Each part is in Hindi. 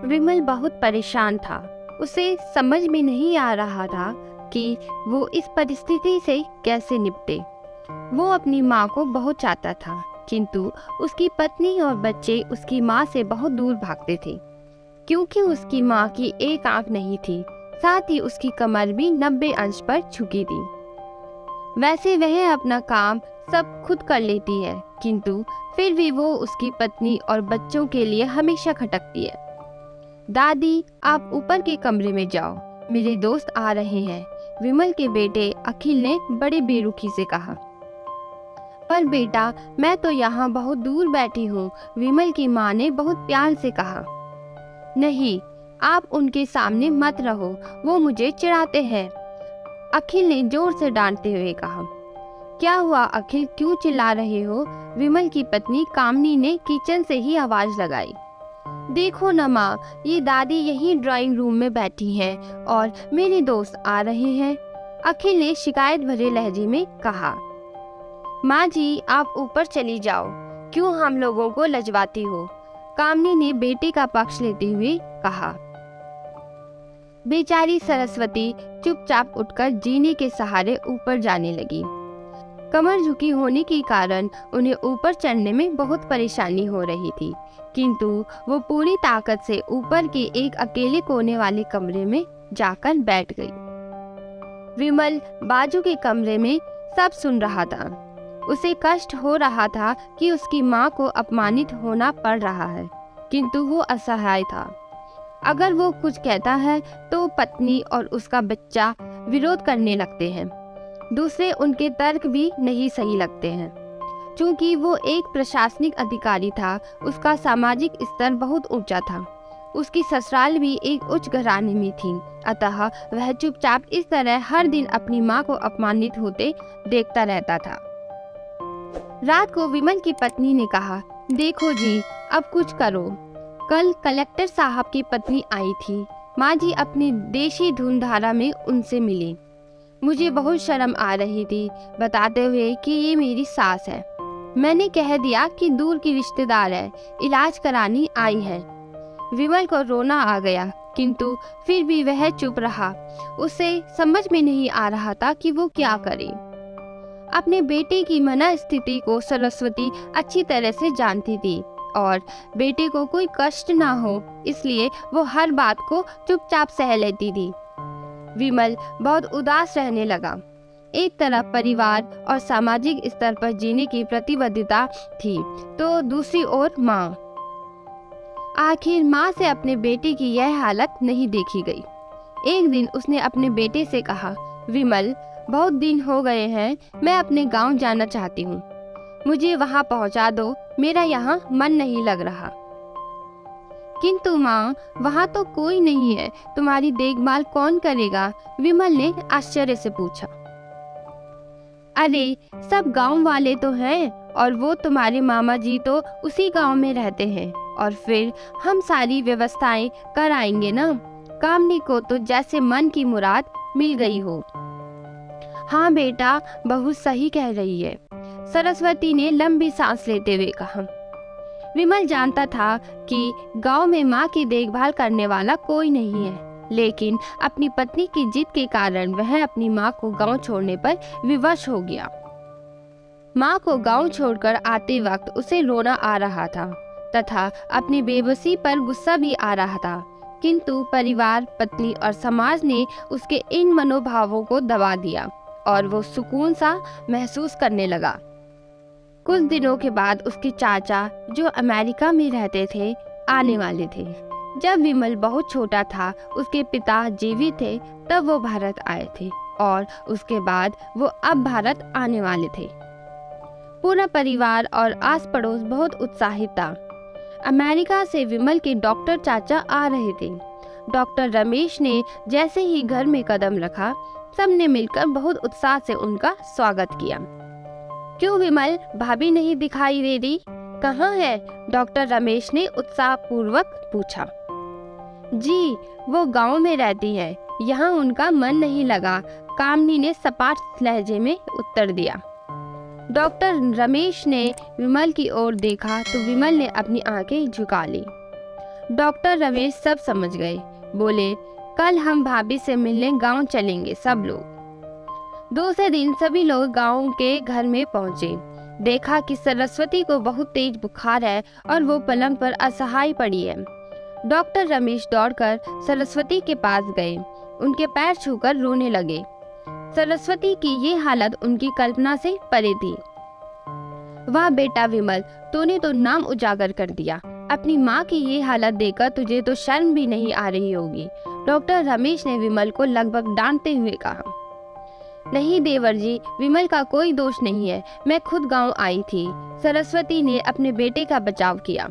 विमल बहुत परेशान था। उसे समझ में नहीं आ रहा था कि वो इस परिस्थिति से कैसे निपटे। वो अपनी माँ को बहुत चाहता था, किंतु उसकी पत्नी और बच्चे उसकी माँ से बहुत दूर भागते थे, क्योंकि उसकी माँ की एक आंख नहीं थी, साथ ही उसकी कमर भी 90 अंश पर झुकी थी। वैसे वह अपना काम सब खुद कर लेती है, किंतु फिर भी वो उसकी पत्नी और बच्चों के लिए हमेशा खटकती है। दादी, आप ऊपर के कमरे में जाओ, मेरे दोस्त आ रहे हैं, विमल के बेटे अखिल ने बड़े बेरुखी से कहा। पर बेटा, मैं तो यहाँ बहुत दूर बैठी हूँ, विमल की माँ ने बहुत प्यार से कहा। नहीं, आप उनके सामने मत रहो, वो मुझे चिढ़ाते हैं, अखिल ने जोर से डांटते हुए कहा। क्या हुआ अखिल, क्यों चिल्ला रहे हो? विमल की पत्नी कामनी ने किचन से ही आवाज लगाई। देखो न माँ, ये दादी यहीं ड्राइंग रूम में बैठी हैं और मेरे दोस्त आ रहे हैं, अखिल ने शिकायत भरे लहजे में कहा। माँ जी, आप ऊपर चली जाओ, क्यों हम लोगों को लजवाती हो? कामनी ने बेटे का पक्ष लेते हुए कहा। बेचारी सरस्वती चुपचाप उठकर जीने के सहारे ऊपर जाने लगी। कमर झुकी होने के कारण उन्हें ऊपर चढ़ने में बहुत परेशानी हो रही थी, किंतु वो पूरी ताकत से ऊपर के एक अकेले कोने वाले कमरे में जाकर बैठ गई। विमल बाजू के कमरे में सब सुन रहा था। उसे कष्ट हो रहा था कि उसकी माँ को अपमानित होना पड़ रहा है, किंतु वो असहाय था। अगर वो कुछ कहता है तो पत्नी और उसका बच्चा विरोध करने लगते हैं। दूसरे उनके तर्क भी नहीं सही लगते हैं। चूंकि वो एक प्रशासनिक अधिकारी था, उसका सामाजिक स्तर बहुत ऊंचा था। उसकी ससुराल भी एक उच्च घराने में थी, अतः वह चुपचाप इस तरह हर दिन अपनी माँ को अपमानित होते देखता रहता था। रात को विमल की पत्नी ने कहा, देखो जी, अब कुछ करो। कल कलेक्टर साहब की पत्नी आई थी, माँ जी अपनी देशी धुनधारा में उनसे मिली। मुझे बहुत शर्म आ रही थी, बताते हुए कि ये मेरी सास है। मैंने कह दिया कि दूर की रिश्तेदार है, इलाज करानी आई है। विमल को रोना आ गया, किंतु फिर भी वह चुप रहा। उसे समझ में नहीं आ रहा था कि वो क्या करे। अपने बेटे की मनस्थिति को सरस्वती अच्छी तरह से जानती थी और बेटे को कोई कष्ट ना हो, इसलिए वो हर बात को चुपचाप सह लेती थी। विमल बहुत उदास रहने लगा। एक तरफ परिवार और सामाजिक स्तर पर जीने की प्रतिबद्धता थी, तो दूसरी ओर माँ। आखिर माँ से अपने बेटे की यह हालत नहीं देखी गई। एक दिन उसने अपने बेटे से कहा, विमल, बहुत दिन हो गए हैं, मैं अपने गांव जाना चाहती हूँ, मुझे वहां पहुंचा दो, मेरा यहाँ मन नहीं लग रहा। किंतु माँ, वहाँ तो कोई नहीं है, तुम्हारी देखभाल कौन करेगा? विमल ने आश्चर्य से पूछा। अरे, सब गांव वाले तो हैं और वो तुम्हारे मामा जी तो उसी गांव में रहते हैं, और फिर हम सारी व्यवस्थाएं कर आएंगे ना। कामनी को तो जैसे मन की मुराद मिल गई हो। हाँ बेटा, बहू सही कह रही है, सरस्वती ने लंबी सांस लेते हुए कहा। विमल जानता था कि गांव में माँ की देखभाल करने वाला कोई नहीं है, लेकिन अपनी पत्नी की जिद के कारण वह अपनी माँ को गांव छोड़ने पर विवश हो गया। माँ को गांव छोड़कर आते वक्त उसे रोना आ रहा था तथा अपनी बेबसी पर गुस्सा भी आ रहा था, किंतु परिवार, पत्नी और समाज ने उसके इन मनोभावों को दबा दिया और वो सुकून सा महसूस करने लगा। कुछ दिनों के बाद उसके चाचा, जो अमेरिका में रहते थे, आने वाले थे। जब विमल बहुत छोटा था, उसके पिता जीवित थे, तब वो भारत आए थे और उसके बाद वो अब भारत आने वाले थे। पूरा परिवार और आस पड़ोस बहुत उत्साहित था। अमेरिका से विमल के डॉक्टर चाचा आ रहे थे। डॉक्टर रमेश ने जैसे ही घर में कदम रखा, सबने मिलकर बहुत उत्साह से उनका स्वागत किया। क्यों विमल, भाभी नहीं दिखाई दे रही, कहाँ है? डॉक्टर रमेश ने उत्साहपूर्वक पूछा। जी, वो गांव में रहती है, यहाँ उनका मन नहीं लगा, कामनी ने सपाट लहजे में उत्तर दिया। डॉक्टर रमेश ने विमल की ओर देखा तो विमल ने अपनी आंखें झुका ली। डॉक्टर रमेश सब समझ गए। बोले, कल हम भाभी से मिलने गांव चलेंगे सब लोग। दूसरे दिन सभी लोग गांव के घर में पहुंचे। देखा कि सरस्वती को बहुत तेज बुखार है और वो पलंग पर असहाय पड़ी है। डॉक्टर रमेश दौड़कर सरस्वती के पास गए, उनके पैर छूकर रोने लगे। सरस्वती की ये हालत उनकी कल्पना से परे थी। वाह बेटा विमल, तूने तो नाम उजागर कर दिया। अपनी माँ की ये हालत देखकर तुझे तो शर्म भी नहीं आ रही होगी। डॉक्टर रमेश ने विमल को लगभग डांटते हुए कहा। नहीं देवर जी, विमल का कोई दोष नहीं है, मैं खुद गांव आई थी। सरस्वती ने अपने बेटे का बचाव किया।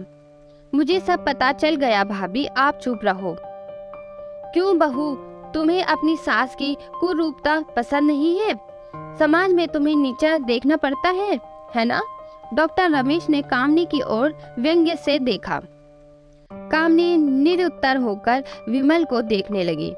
मुझे सब पता चल गया भाभी, आप चुप रहो। क्यों बहू, तुम्हें अपनी सास की कुरूपता पसंद नहीं है? समाज में तुम्हें नीचा देखना पड़ता है ना? डॉक्टर रमेश ने कामनी की ओर व्यंग्य से देखा। कामनी निरुत्तर होकर विमल को देखने लगी।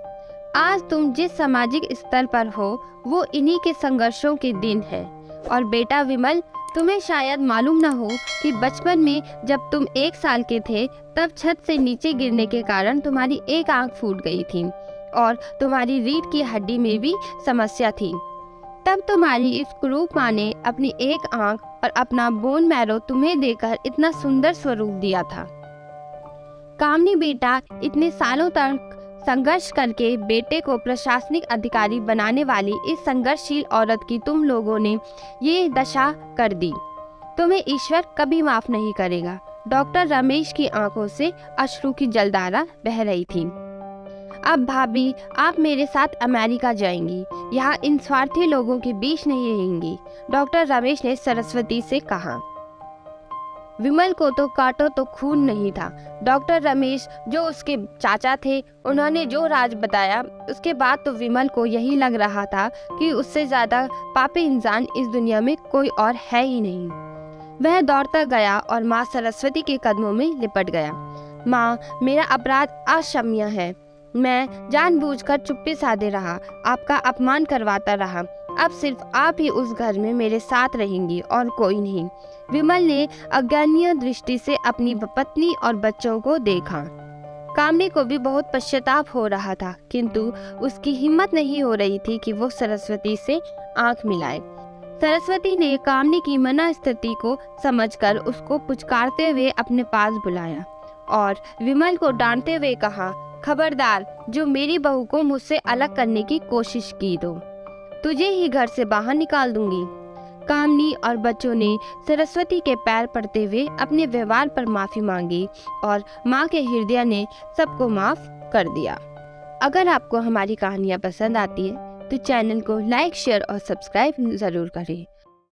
आज तुम जिस सामाजिक स्तर पर हो वो इन्हीं के संघर्षों के दिन है। और बेटा विमल, तुम्हें शायद मालूम न हो कि बचपन में जब तुम 1 साल के थे तब छत से नीचे गिरने के कारण तुम्हारी एक आंख फूट गई थी और तुम्हारी रीढ़ की हड्डी में भी समस्या थी। तब तुम्हारी इस कुरूप माँ ने अपनी एक आंख और अपना बोन मैरो तुम्हें देकर इतना सुंदर स्वरूप दिया था। कामनी बेटा, इतने सालों तक संघर्ष करके बेटे को प्रशासनिक अधिकारी बनाने वाली इस संघर्षशील औरत की तुम लोगों ने ये दशा कर दी। तुम्हें ईश्वर कभी माफ नहीं करेगा। डॉक्टर रमेश की आंखों से अश्रु की जलधारा बह रही थी। अब भाभी, आप मेरे साथ अमेरिका जाएंगी, यहाँ इन स्वार्थी लोगों के बीच नहीं रहेंगी। डॉक्टर रमेश ने सरस्वती से कहा। विमल को तो काटो तो खून नहीं था। डॉक्टर रमेश जो उसके चाचा थे, उन्होंने जो राज बताया उसके बाद तो विमल को यही लग रहा था कि उससे ज्यादा पापी इंसान इस दुनिया में कोई और है ही नहीं। वह दौड़ता गया और माँ सरस्वती के कदमों में लिपट गया। माँ, मेरा अपराध अक्षम्य है। मैं जानबूझकर चुप्पी साधे रहा, आपका अपमान करवाता रहा। अब सिर्फ आप ही उस घर में मेरे साथ रहेंगी और कोई नहीं। विमल ने अज्ञानीय दृष्टि से अपनी पत्नी और बच्चों को देखा। कामनी को भी बहुत पश्चाताप हो रहा था, किंतु उसकी हिम्मत नहीं हो रही थी कि वो सरस्वती से आंख मिलाए। सरस्वती ने कामनी की मना स्थिति को समझकर उसको पुचकारते हुए अपने पास बुलाया और विमल को डांटते हुए कहा, खबरदार, जो मेरी बहू को मुझसे अलग करने की कोशिश की तो तुझे ही घर से बाहर निकाल दूंगी। कामनी और बच्चों ने सरस्वती के पैर पड़ते हुए अपने व्यवहार पर माफी मांगी और माँ के हृदय ने सबको माफ कर दिया। अगर आपको हमारी कहानियाँ पसंद आती है तो चैनल को लाइक, शेयर और सब्सक्राइब जरूर करें।